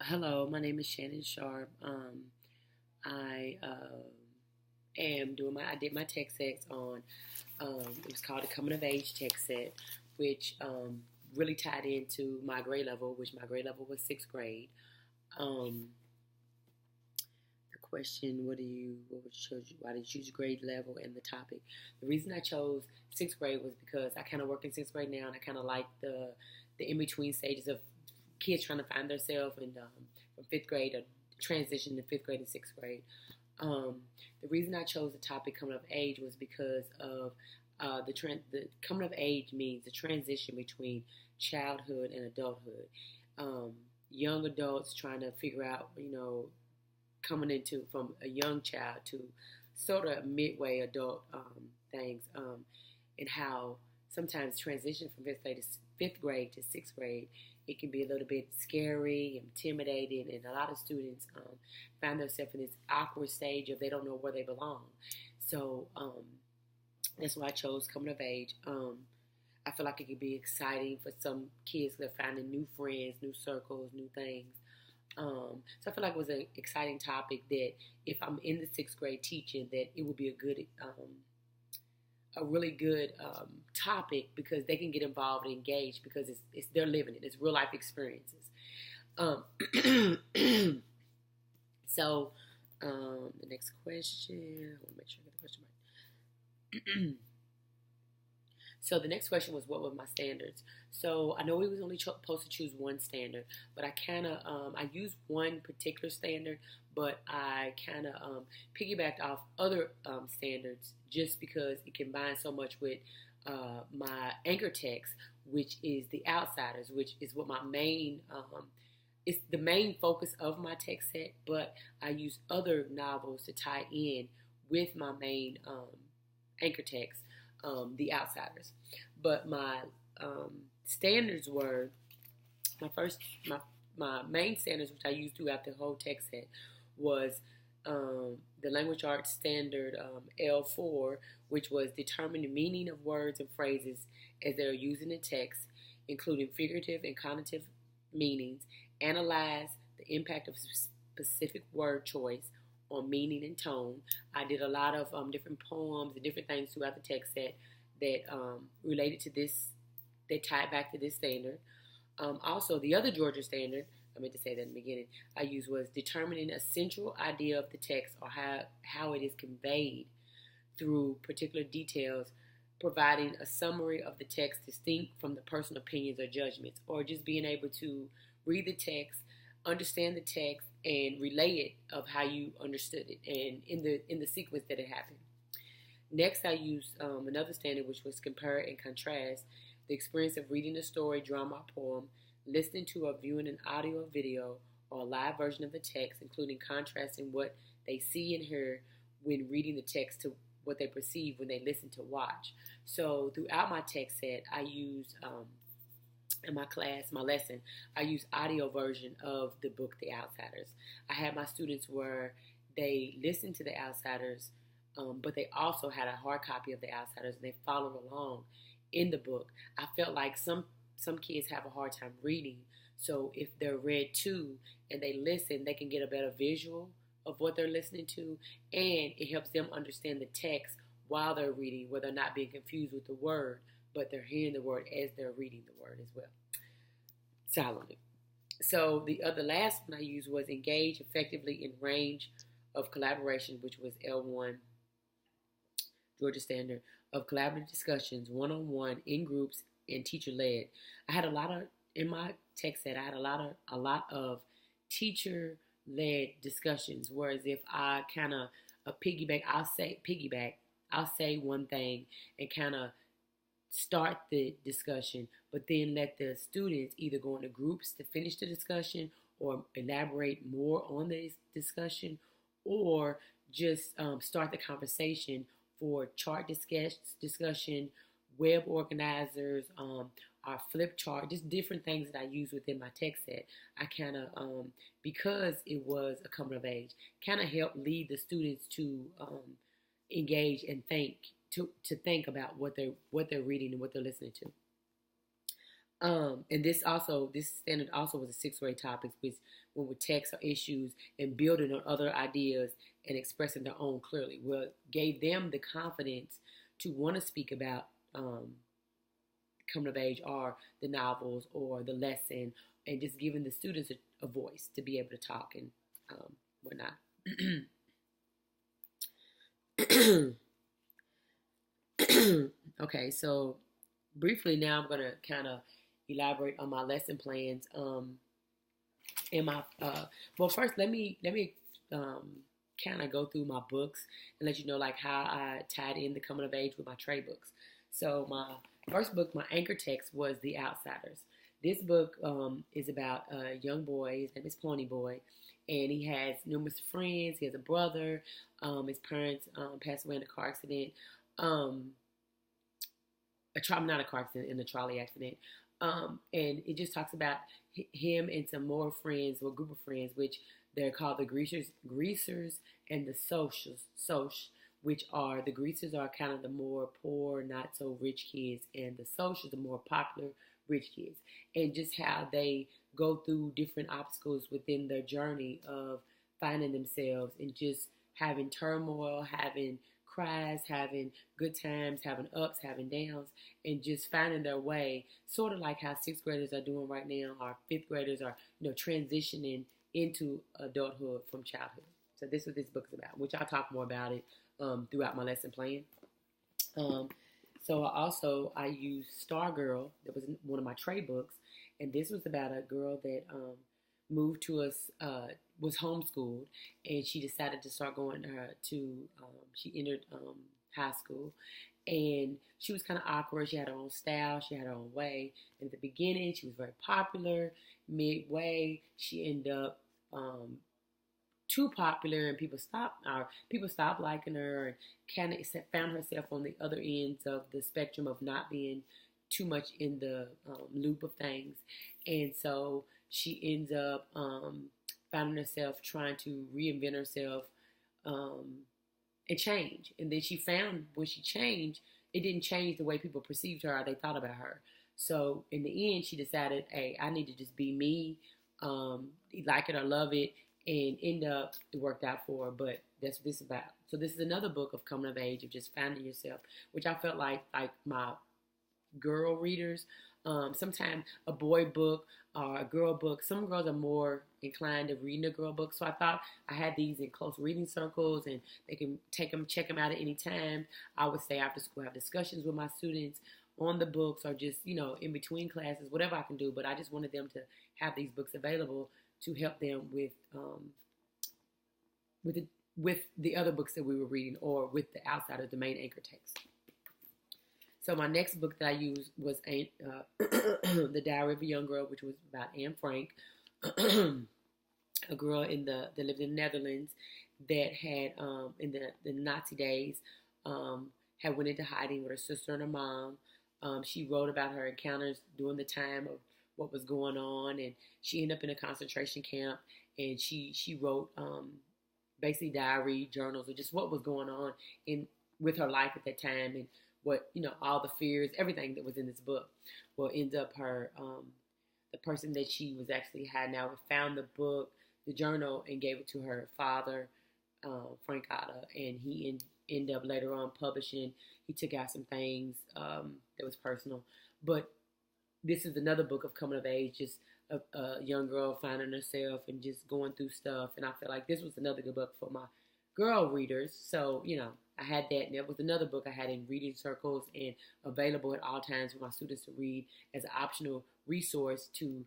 Hello, my name is Shannon Sharp. I am doing I did my tech sets on, it was called the Coming of Age tech set, which really tied into my grade level, which my grade level was sixth grade. Um, the question, what would you choose, why did you choose grade level and the topic? The reason I chose sixth grade was because I kind of work in sixth grade now, and I kind of like the in between stages of kids trying to find themselves and from fifth grade or transition to fifth grade and sixth grade. Um, the reason I chose the topic coming of age was because of the coming of age means the transition between childhood and adulthood. Um, Young adults trying to figure out, coming into from a young child to sort of midway adult things, and how sometimes transition from fifth grade to sixth grade, it can be a little bit scary, intimidating, and a lot of students find themselves in this awkward stage of they don't know where they belong. So that's why I chose coming of age. I feel like it could be exciting for some kids that are finding new friends, new circles, new things. So I feel like it was an exciting topic that if I'm in the sixth grade teaching, that it would be a really good topic because they can get involved and engaged because it's they're living it. It's real life experiences. Um, so the next question, I want to make sure I get the question right. So the next question was, what were my standards? So I know we was only supposed to choose one standard, but I used one particular standard, but I kind of piggybacked off other standards just because it combines so much with my anchor text, which is The Outsiders, which is what my main it's the main focus of my text set, but I use other novels to tie in with my main anchor text, The Outsiders. But my standards were my first my main standards, which I used throughout the whole text set, was the language arts standard L4, which was determine the meaning of words and phrases as they are used in the text, including figurative and cognitive meanings, analyze the impact of specific word choice on meaning and tone. I did a lot of different poems and different things throughout the text set that related to this, that tied back to this standard. Also, the other Georgia standard, I meant to say that in the beginning, I used was determining a central idea of the text or how it is conveyed through particular details, providing a summary of the text distinct from the personal opinions or judgments, or just being able to read the text, understand the text, and relay it of how you understood it and in the sequence that it happened. Next, I used another standard, which was compare and contrast the experience of reading a story, drama, or poem, listening to or viewing an audio or video, or a live version of the text, including contrasting what they see and hear when reading the text to what they perceive when they listen to watch. So throughout my text set, I used in my class, my lesson, I used audio version of the book The Outsiders. I had my students where they listened to The Outsiders, but they also had a hard copy of The Outsiders and they followed along in the book. I felt like some kids have a hard time reading, so if they're read to and they listen, they can get a better visual of what they're listening to, and it helps them understand the text while they're reading, where they're not being confused with the word, but they're hearing the word as they're reading the word as well, silently. So the last one I used was engage effectively in range of collaboration, which was L1 Georgia Standard, of collaborative discussions, one-on-one, in groups, and teacher-led. I had a lot of in my text set. I had a lot of teacher-led discussions. Whereas if I kind of piggyback. I'll say one thing and kind of start the discussion, but then let the students either go into groups to finish the discussion or elaborate more on the discussion, or just start the conversation for chart discussion, web organizers, our flip chart, just different things that I use within my text set. I kind of, because it was a coming of age, kind of help lead the students to engage and think, to think about what they're reading and what they're listening to. And this standard also was a sixth grade topic, which when with text or issues and building on other ideas and expressing their own clearly. Well, gave them the confidence to want to speak about coming of age or the novels or the lesson, and just giving the students a voice to be able to talk and whatnot. Okay, so briefly now I'm gonna kind of elaborate on my lesson plans. In my well, first let me kind of go through my books and let you know like how I tied in the coming of age with my trade books. So my first book, my anchor text, was The Outsiders. This book is about a young boy. His name is Pony Boy, and he has numerous friends. He has a brother. His parents passed away in a car accident. Um, not a car accident, in a trolley accident. And it just talks about him and some more friends, or a group of friends, which they're called the Greasers and the Soch, which are the Greasers are kind of the more poor, not so rich kids, and the Soch are the more popular rich kids, and just how they go through different obstacles within their journey of finding themselves and just having turmoil, having cries, having good times, having ups, having downs, and just finding their way, sort of like how sixth graders are doing right now, or fifth graders are, transitioning into adulthood from childhood. So this is what this book is about, which I'll talk more about it throughout my lesson plan. Um, so I used Stargirl. That was one of my trade books, and this was about a girl that moved to us, was homeschooled, and she decided to start going she entered high school, and she was kind of awkward. She had her own style, she had her own way. And at the beginning, she was very popular. Midway, she ended up too popular, and people stopped liking her, and kind of found herself on the other ends of the spectrum of not being too much in the loop of things. And so she ends up finding herself trying to reinvent herself and change. And then she found when she changed, it didn't change the way people perceived her or they thought about her. So in the end, she decided, hey, I need to just be me, like it or love it, and end up it worked out for her. But that's what this is about. So this is another book of coming of age, of just finding yourself, which I felt like my girl readers. Sometimes a boy book or a girl book. Some girls are more inclined to reading a girl book, so I thought I had these in close reading circles, and they can check them out at any time. I would say after school, have discussions with my students on the books, or just in between classes, whatever I can do. But I just wanted them to have these books available to help them with the other books that we were reading, or with the Outsiders, the main anchor text. So my next book that I used was The Diary of a Young Girl, which was about Anne Frank, a girl that lived in the Netherlands that had, in the Nazi days, had went into hiding with her sister and her mom. She wrote about her encounters during the time of what was going on, and she ended up in a concentration camp, and she wrote basically diary journals of just what was going on with her life at that time, and what, all the fears, everything that was in this book. Well, ends up her, the person that she was actually hiding out with found the book, the journal, and gave it to her father, Frank Otta, and he ended up later on publishing. He took out some things that was personal, but this is another book of coming of age, just a young girl finding herself and just going through stuff. And I feel like this was another good book for my girl readers. So, I had that, and that was another book I had in reading circles and available at all times for my students to read as an optional resource to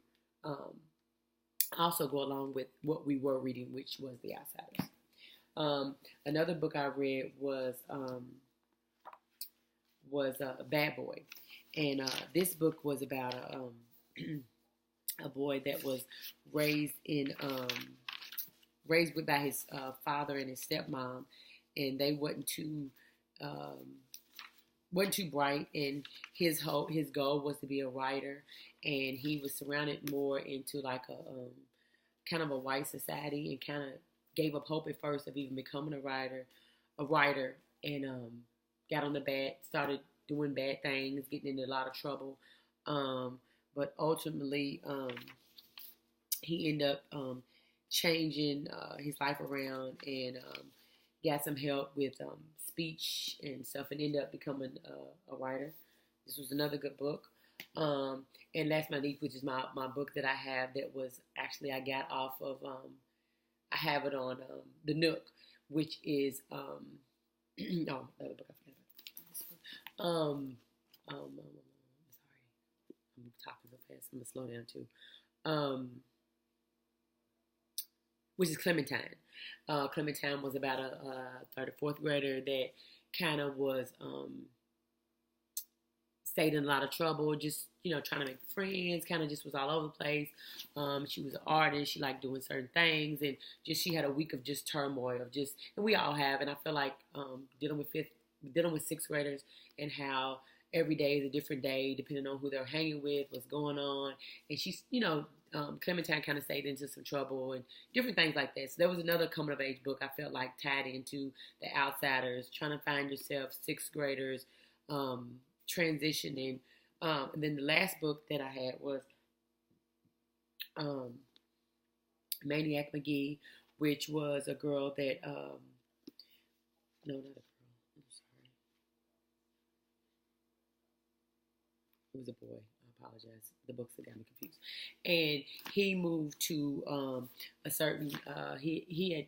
also go along with what we were reading, which was The Outsiders. Another book I read was Bad Boy, and this book was about a boy that was raised by his father and his stepmom, and they wasn't too bright, and his goal was to be a writer, and he was surrounded more into like a kind of a white society, and kind of gave up hope at first of even becoming a writer, and started doing bad things, getting into a lot of trouble. but ultimately he ended up changing his life around and got some help with speech and stuff, and ended up becoming a writer. This was another good book. And Last My Niece, which is my book that I have, that was actually I got off of I have it on the Nook, which is oh, the other book I forgot about. I'm sorry, I'm talking so fast. I'm gonna slow down too. Which is Clementine. Clementine was about a third or fourth grader that kind of was stayed in a lot of trouble, just trying to make friends, kind of just was all over the place. She was an artist, she liked doing certain things, and just she had a week of just turmoil, of just, and we all have, and I feel like dealing with sixth graders and how every day is a different day depending on who they're hanging with, what's going on, and she's Clementine kind of stayed into some trouble and different things like that. So there was another coming of age book I felt like tied into The Outsiders, trying to find yourself, sixth graders, transitioning. And then the last book that I had was Maniac Magee, which was a girl that, no, not a girl, I'm sorry. It was a boy. I apologize. The books have got me confused. And he moved to a certain, he had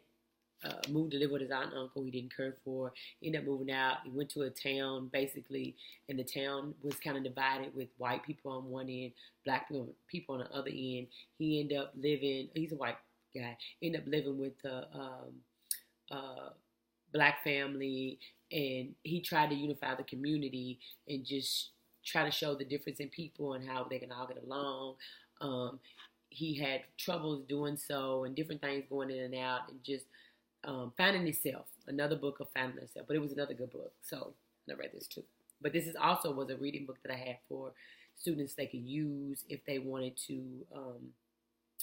moved to live with his aunt and uncle he didn't care for. He ended up moving out. He went to a town, basically, and the town was kind of divided with white people on one end, black people on the other end. He ended up living, he's a white guy, ended up living with a black family, and he tried to unify the community and just try to show the difference in people and how they can all get along. He had troubles doing so and different things going in and out, and just Finding Himself, another book of finding himself, but it was another good book, so I read this too. But this is also was a reading book that I had for students they could use if they wanted to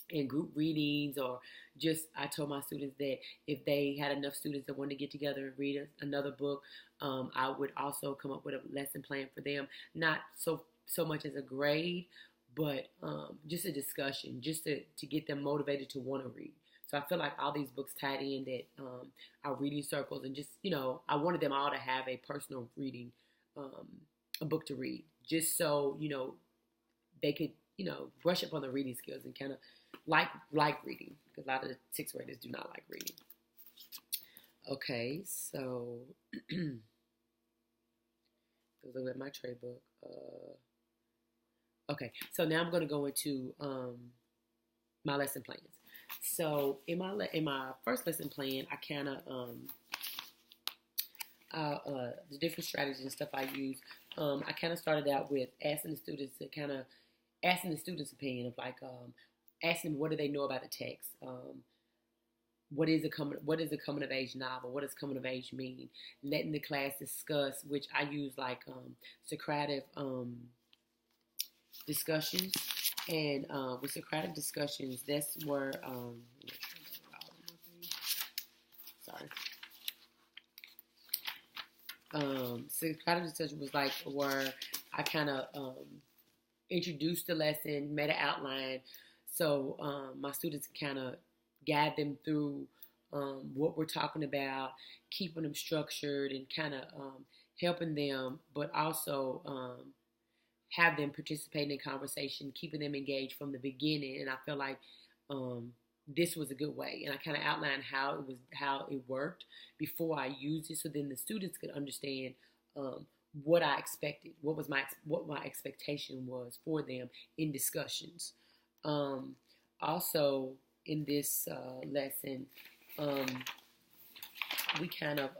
in group readings, or just I told my students that if they had enough students that wanted to get together and read another book, I would also come up with a lesson plan for them, not so much as a grade, but just a discussion, just to get them motivated to want to read. So I feel like all these books tied in that our reading circles, and just, I wanted them all to have a personal reading, a book to read, just so, they could, brush up on the reading skills and kind of like reading, because a lot of the sixth graders do not like reading. Okay, so let's look at my trade book. Okay, so now I'm going to go into my lesson plans. So in my first lesson plan, I kind of the different strategies and stuff I use. I kind of started out with asking the students opinion of asking them what do they know about the text. What is a coming of age novel? What does coming of age mean? Letting the class discuss, which I use Socratic discussions. And with Socratic discussions, that's where Socratic discussion was where I kind of introduced the lesson, made an outline, so my students kind of guide them through what we're talking about, keeping them structured and kind of helping them, but also have them participate in conversation, keeping them engaged from the beginning. And I feel like this was a good way. And I kind of outlined how it worked before I used it, so then the students could understand what I expected, what my expectation was for them in discussions. Also, in this lesson, we kind of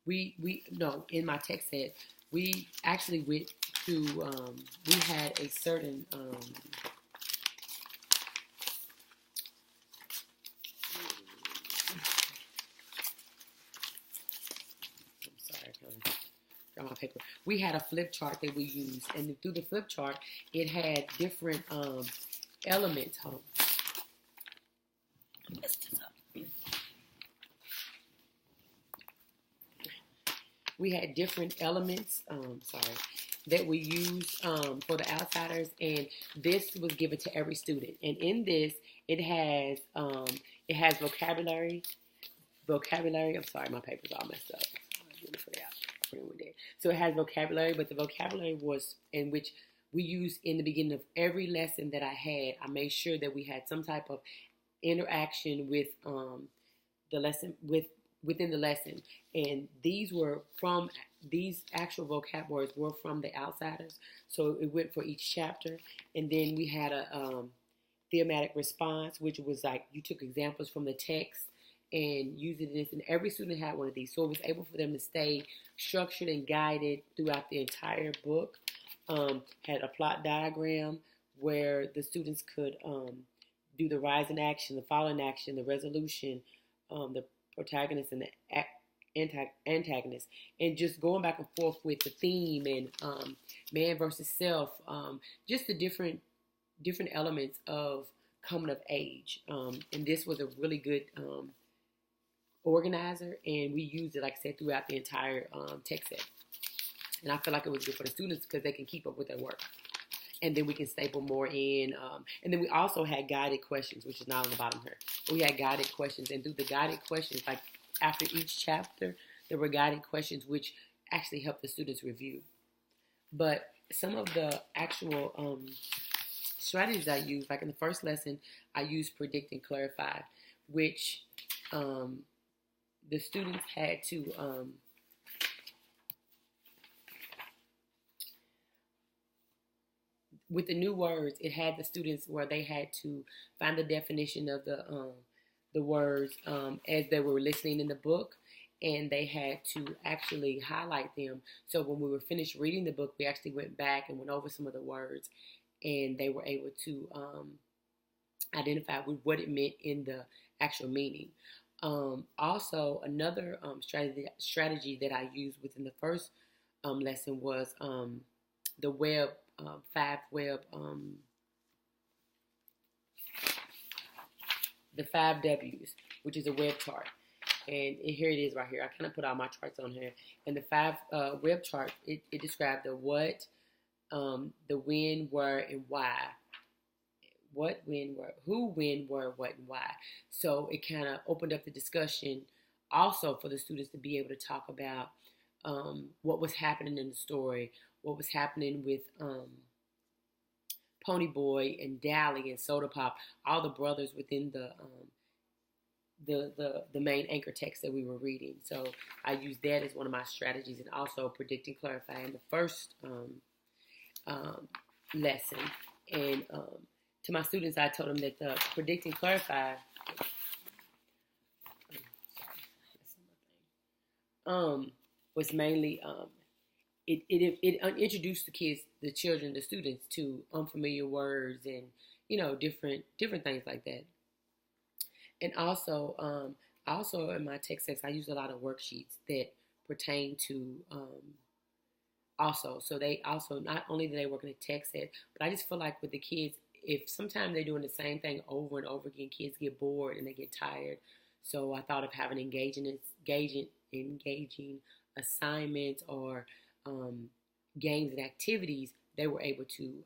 in my text set, we actually went through, we had a certain, I'm sorry, I got my paper. We had a flip chart that we used, and through the flip chart, it had different elements. Hold on. We had different elements, that we use for the outsiders, and this was given to every student. And in this, it has vocabulary. Vocabulary. I'm sorry, my paper's all messed up. So it has vocabulary, but the vocabulary was in which we used in the beginning of every lesson that I had. I made sure that we had some type of interaction with the lesson within the lesson, and these actual vocab words were from the outsiders. So it went for each chapter, and then we had a thematic response, which was like you took examples from the text and using this, and every student had one of these, so it was able for them to stay structured and guided throughout the entire book. Had a plot diagram where the students could do the rise in action, the fall in action, the resolution, the protagonist and the antagonist, and just going back and forth with the theme and man versus self, just the different elements of coming of age. And this was a really good organizer, and we used it, like I said, throughout the entire text set. And I feel like it was good for the students because they can keep up with their work. And then we can staple more in. And then we also had guided questions, which is not on the bottom here. We had guided questions, and through the guided questions, like after each chapter, there were guided questions which actually helped the students review. But some of the actual strategies I used, like in the first lesson, I used predict and clarify, which the students had to with the new words, it had the students where they had to find the definition of the words as they were listening in the book, and they had to actually highlight them. So when we were finished reading the book, we actually went back and went over some of the words, and they were able to identify with what it meant in the actual meaning. Also, another strategy that I used within the first lesson was the web. The 5 W's, which is a web chart. And here it is right here. I kind of put all my charts on here. And the 5 web chart, it described the what, the when, where, and why. What, when, where, who, when, where, what, and why. So it kind of opened up the discussion also for the students to be able to talk about what was happening in the story, what was happening with Ponyboy and Dally and Soda Pop, all the brothers within the main anchor text that we were reading. So I used that as one of my strategies, and also predict and clarify in the first lesson. And to my students, I told them that the predict and clarify was mainly it introduced the kids, the children, the students to unfamiliar words and different things like that. And also in my text sets, I use a lot of worksheets that pertain to also. So they also, not only do they work in a text set, but I just feel like with the kids, if sometimes they're doing the same thing over and over again, kids get bored and they get tired. So I thought of having engaging assignments or games and activities. They were able to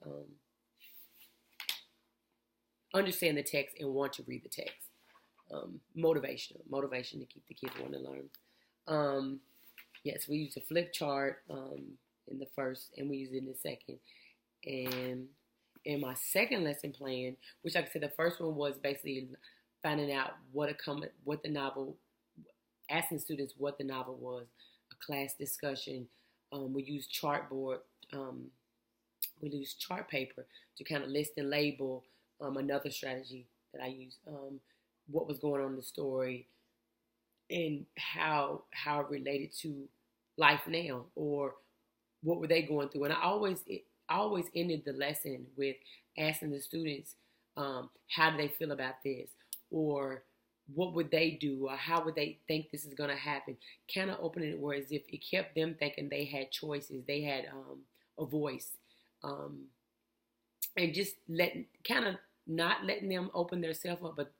understand the text and want to read the text. Motivation to keep the kids wanting to learn. Yes, we used a flip chart in the first, and we used it in the second. And in my second lesson plan, which like I said, the first one was basically finding out asking students what the novel was, a class discussion. We used chartboard. We used chart paper to kind of list and label. Another strategy that I used, what was going on in the story, and how it related to life now, or what were they going through. And I always ended the lesson with asking the students, how do they feel about this, or what would they do, or how would they think this is going to happen? Kind of opening it where as if it kept them thinking they had choices, they had a voice, and just not letting them open themselves up, but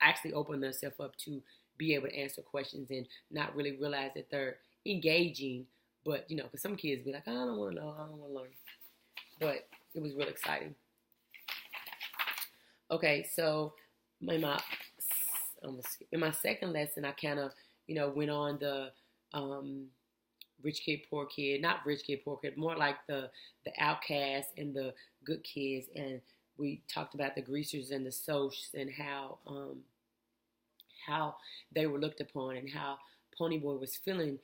actually open themselves up to be able to answer questions and not really realize that they're engaging But, because some kids be like, I don't want to know, I don't want to learn. But it was real exciting. Okay, so in my second lesson, I kind of, went on the rich kid, poor kid, not rich kid, poor kid, more like the outcasts and the good kids. And we talked about the greasers and the socs and how they were looked upon and how Ponyboy was feeling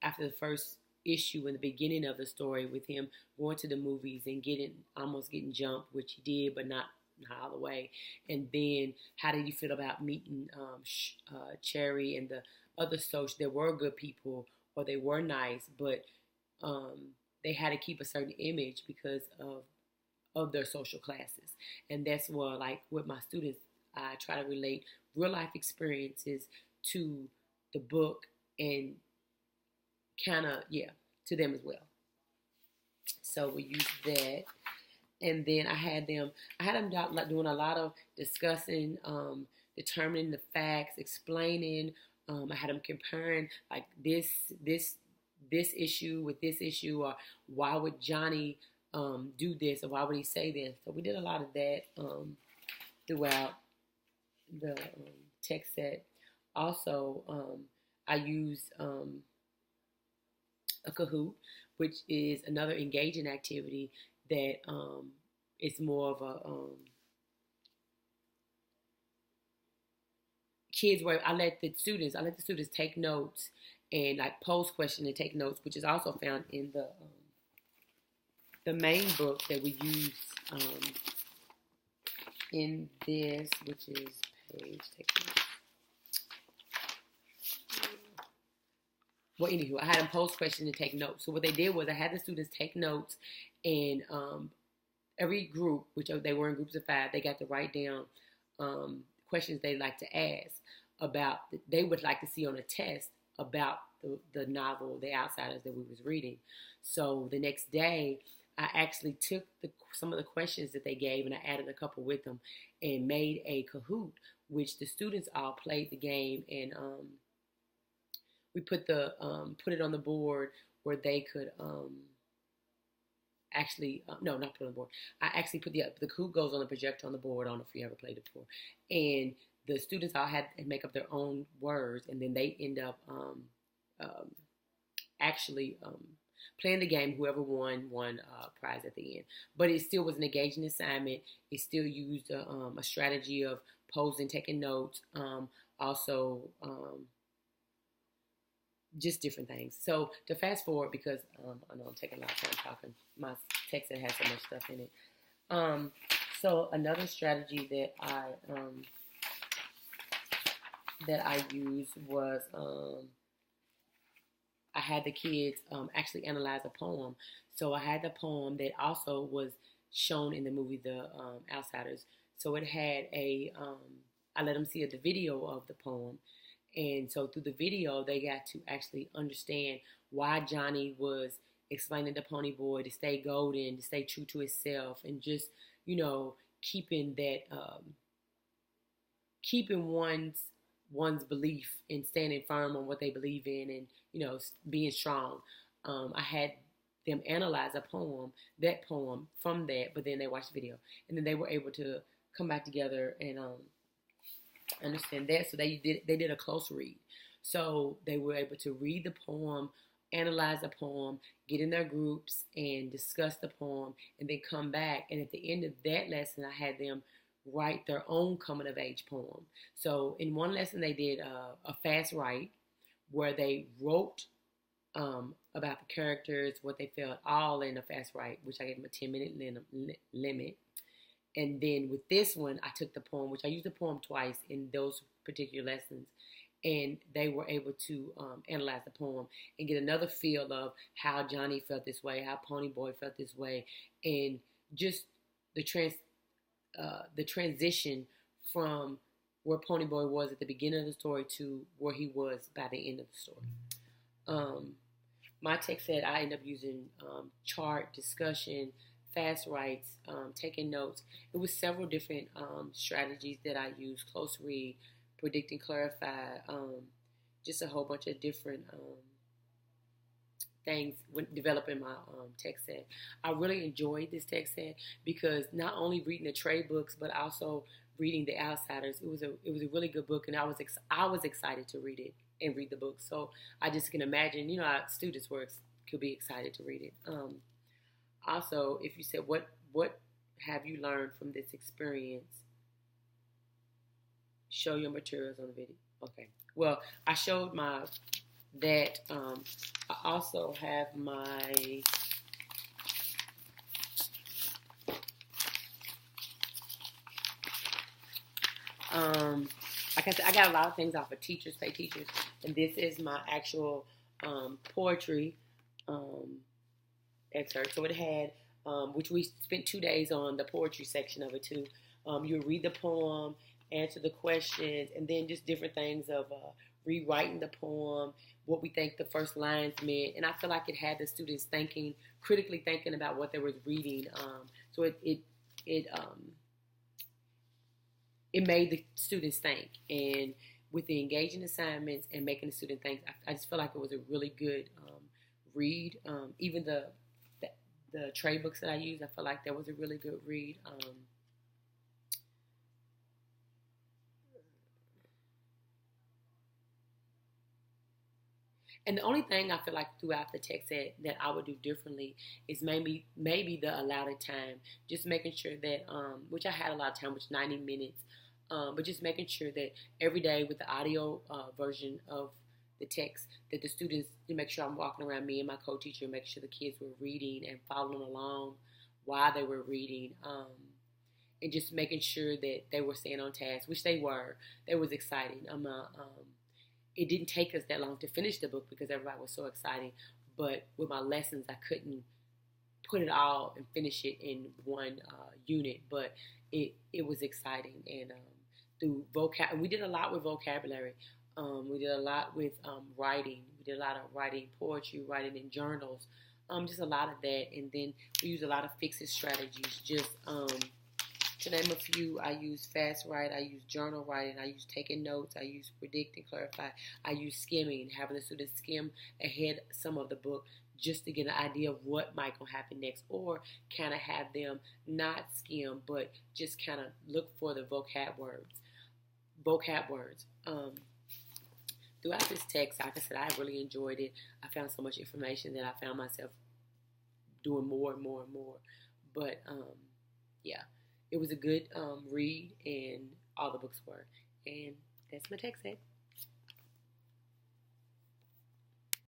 after the first issue in the beginning of the story with him going to the movies and almost getting jumped, which he did, but not all the way. And then how did you feel about meeting Cherry and the other socs that were good people or they were nice, but they had to keep a certain image because of their social classes. And that's where, like, with my students, I try to relate real life experiences to the book and kind of, to them as well. So we used that. And then I had them doing a lot of discussing, determining the facts, explaining. I had them comparing like this issue with this issue, or why would Johnny do this, or why would he say this. So we did a lot of that throughout the text set. Also, I used a Kahoot, which is another engaging activity that is more of a kids where I let the students take notes and like pose questions and take notes, which is also found in the main book that we use in this, which is page. Well, anywho, I had them pose questions and take notes. So what they did was I had the students take notes, and every group, which they were in groups of 5, they got to write down questions they'd like to ask about, they would like to see on a test about the novel, The Outsiders, that we was reading. So the next day, I actually took some of the questions that they gave and I added a couple with them and made a Kahoot, which the students all played the game, and we put it on the board where they could actually no, not put it on the board. I actually put the Kahoot goes on the projector on the board. I don't know if you ever played it before. And the students all had to make up their own words, and then they end up actually playing the game. Whoever won prize at the end. But it still was an engaging assignment. It still used a strategy of posing, taking notes, also just different things. So to fast forward, because I know I'm taking a lot of time talking, my text that has so much stuff in it. So another strategy that I used was I had the kids actually analyze a poem. So I had the poem that also was shown in the movie The Outsiders. So it had I let them see the video of the poem. And so through the video, they got to actually understand why Johnny was explaining to Ponyboy to stay golden, to stay true to himself, and just, keeping that, keeping one's belief and standing firm on what they believe in, and, being strong. I had them analyze that poem from that, but then they watched the video, and then they were able to come back together and understand that. So they did a close read. So they were able to read the poem, analyze the poem, get in their groups and discuss the poem, and then come back. And at the end of that lesson, I had them write their own coming of age poem. So in one lesson, they did a fast write where they wrote about the characters, what they felt, all in a fast write, which I gave them a 10-minute limit. And then with this one, I took the poem, which I used the poem twice in those particular lessons, and they were able to analyze the poem and get another feel of how Johnny felt this way, how Ponyboy felt this way, and just the transition from where Ponyboy was at the beginning of the story to where he was by the end of the story. My text said I ended up using chart, discussion, fast writes, taking notes. It was several different strategies that I used: close read, predict and clarify, just a whole bunch of different things when developing my text set. I really enjoyed this text set because not only reading the trade books, but also reading The Outsiders. It was a really good book, and I was excited to read it and read the book. So I just can imagine, our students could be excited to read it. Also, if you said what have you learned from this experience? Show your materials on the video. Okay. Well, I showed that. I also have my like I said, I got a lot of things off of Teachers Pay Teachers, and this is my actual poetry excerpt. So it had, which we spent 2 days on the poetry section of it too. You read the poem, answer the questions, and then just different things of rewriting the poem, what we think the first lines meant, and I feel like it had the students critically thinking about what they were reading. So it made the students think, and with the engaging assignments and making the student think, I just feel like it was a really good read. Even the trade books that I used, I feel like that was a really good read. And the only thing I feel like throughout the text that I would do differently is maybe the allotted time. Just making sure that, which I had a lot of time, which 90 minutes, but just making sure that every day with the audio version of the text, that the students, to make sure I'm walking around, me and my co-teacher, make sure the kids were reading and following along while they were reading, and just making sure that they were staying on task, which they were. That was exciting. It didn't take us that long to finish the book because everybody was so excited. But with my lessons, I couldn't put it all and finish it in one unit. But it was exciting. And through we did a lot with vocabulary. We did a lot with writing. We did a lot of writing poetry, writing in journals, just a lot of that. And then we used a lot of fix-it strategies. Just to name a few, I use fast write, I use journal writing, I use taking notes, I use predict and clarify, I use skimming, having the students skim ahead some of the book just to get an idea of what might gonna happen next, or kind of have them not skim, but just kind of look for the vocab words. Throughout this text, like I said, I really enjoyed it. I found so much information that I found myself doing more and more and more. But yeah. It was a good read, and all the books were. And that's my text set.